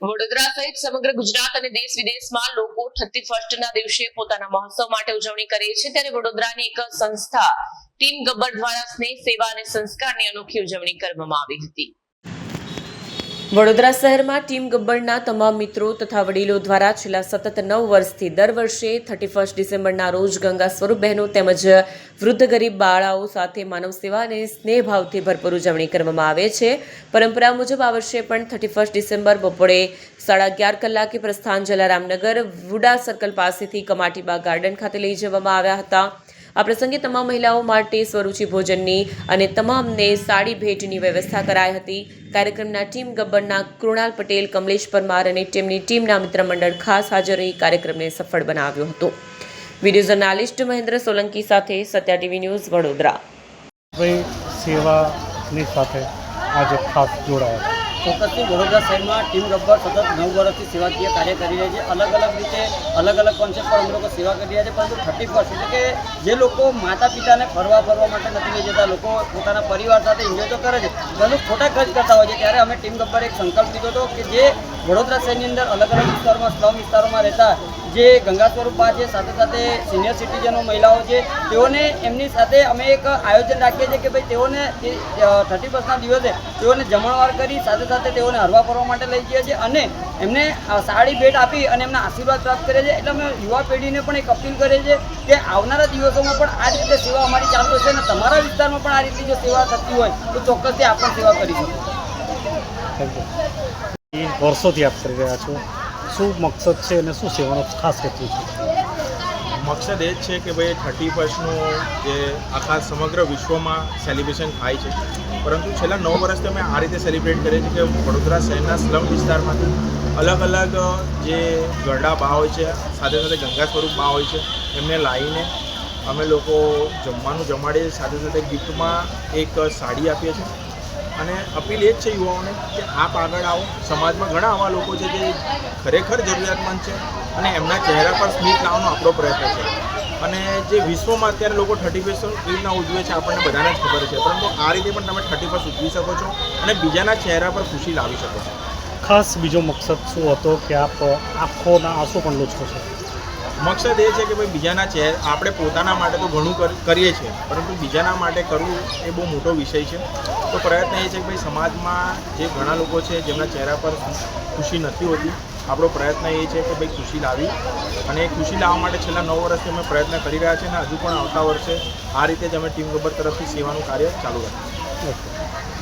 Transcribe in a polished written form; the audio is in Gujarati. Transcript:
વડોદરા સહિત સમગ્ર ગુજરાત અને દેશ વિદેશમાં લોકો 31ના દિવસે પોતાના મહોત્સવ માટે ઉજવણી કરે છે, ત્યારે વડોદરાની એક સંસ્થા ટીમ ગબ્બર દ્વારા સ્નેહ, સેવા અને સંસ્કારની અનોખી ઉજવણી કરવામાં આવી હતી। વડોદરા શહેરમાં ટીમ ગબ્બરના તમામ મિત્રો તથા વડીલો દ્વારા છેલ્લા સતત 9 વર્ષથી દર વર્ષે 31 ડિસેમ્બરના રોજ ગંગા સ્વરૂપ બહેનો તેમજ વૃદ્ધ ગરીબ બાળાઓ સાથે માનવ સેવા અને સ્નેહભાવથી ભરપૂર ઉજવણી કરવામાં આવે છે। પરંપરા મુજબ આ વર્ષે પણ 31 ડિસેમ્બર બપોરે 11:30 કલાકે પ્રસ્થાન જલારામનગર વુડા સર્કલ પાસેથી કમાટીબાગ ગાર્ડન ખાતે લઈ જવામાં આવ્યા હતા। આ પ્રસંગે તમામ મહિલાઓ માટે સ્વરૂચિ ભોજનની અને તમામને સાડી ભેટની વ્યવસ્થા કરાઈ હતી। કાર્યક્રમના ટીમ ગબ્બરના કૃણાલ પટેલ, કમલેશ પરમાર અને તેમની ટીમના મિત્ર મંડળ ખાસ હાજર રહી કાર્યક્રમને સફળ બનાવ્યો હતો। વિડીયો જર્નાલિસ્ટ મહેન્દ્ર સોલંકી સાથે સત્યા ટીવી ન્યૂઝ, વડોદરા। સેવાની સાથે આજે ખાસ જોડાયા ચોક્કસથી વડોદરા શહેરમાં ટીમ ગબ્બર સતત 9 વર્ષથી સેવાકીય કાર્ય કરી રહી છે। અલગ અલગ રીતે અલગ અલગ કોન્સેપ્ટ પર અમે લોકો સેવા કરી રહ્યા છે, પરંતુ 31 એટલે કે જે લોકો માતા પિતાને ફરવા માટે નથી લઈ જતા, લોકો પોતાના પરિવાર સાથે એન્જોય તો કરે છે પરંતુ ખોટા ખર્ચ કરતા હોય છે, ત્યારે અમે ટીમ ગબ્બર એક સંકલ્પ લીધો હતો કે જે વડોદરા શહેરની અંદર અલગ અલગ વિસ્તારોમાં, સ્લમ વિસ્તારોમાં રહેતા જે ગંગા સ્વરૂપા છે, સાથે સાથે સિનિયર સિટીઝનો મહિલાઓ છે, તેઓને એમની સાથે અમે એક આયોજન રાખીએ છીએ કે ભાઈ તેઓને 31ના દિવસે તેઓને જમણવાર કરી સાથે સાથે તેઓને હરવા ફરવા માટે લઈ જઈએ છીએ અને એમને સાડી ભેટ આપી અને એમના આશીર્વાદ પ્રાપ્ત કરીએ છીએ। એટલે અમે યુવા પેઢીને પણ એક અપીલ કરીએ છીએ કે આવનારા દિવસોમાં પણ આ જ રીતે સેવા અમારી ચાલુ હશે અને તમારા વિસ્તારમાં પણ આ રીતની જો સેવા થતી હોય તો ચોક્કસથી આપ પણ સેવા કરી શકો। વર્ષોથી આપ કરી રહ્યા છો, શું મકસદ છે અને શું સેવાનો ખાસ હેતુ છે? મકસદ એ જ છે કે ભાઈ 31નું જે આખા સમગ્ર વિશ્વમાં સેલિબ્રેશન થાય છે, પરંતુ છેલ્લા 9 વર્ષથી અમે આ રીતે સેલિબ્રેટ કરીએ છીએ કે વડોદરા શહેરના સ્લમ વિસ્તારમાંથી અલગ અલગ જે ગરડા બા હોય છે, સાથે સાથે ગંગા સ્વરૂપ બા હોય છે, એમને લાવીને અમે લોકો જમવાનું જમાડીએ, સાથે સાથે ગિફ્ટમાં એક સાડી આપીએ છીએ અને અપીલ એ જ છે યુવાઓને કે આપ આગળ આવો। સમાજમાં ઘણા આવા લોકો છે જે ખરેખર જરૂરિયાતમંદ છે અને એમના ચહેરા પર સ્મિત લાવવાનો આપણો પ્રયત્ન છે। અને જે વિશ્વમાં અત્યારે લોકો 31 કેવી રીતના ઉજવે છે આપણને બધાને જ ખબર છે, પરંતુ આ રીતે પણ તમે 31 ઉજવી શકો છો અને બીજાના ચહેરા પર ખુશી લાવી શકો છો। ખાસ બીજો મકસદ શું હતો કે આપ આંખોના આંસુ પણ લૂછો છો? મકસદ એ છે કે ભાઈ બીજાના ચહેરા, આપણે પોતાના માટે તો ઘણું કરીએ છીએ, પરંતુ બીજાના માટે કરવું એ બહુ મોટો વિષય છે। તો પ્રયત્ન એ છે કે ભાઈ સમાજમાં જે ઘણા લોકો છે જેમના ચહેરા પર ખુશી નથી હોતી, આપણો પ્રયત્ન એ છે કે ભાઈ ખુશી લાવી અને એ ખુશી લાવવા માટે છેલ્લા 9 વર્ષથી અમે પ્રયત્ન કરી રહ્યા છીએ અને હજુ પણ આવતા વર્ષે આ રીતે જ અમે ટીમ ગબ્બર તરફથી સેવાનું કાર્ય ચાલુ રાખીશું।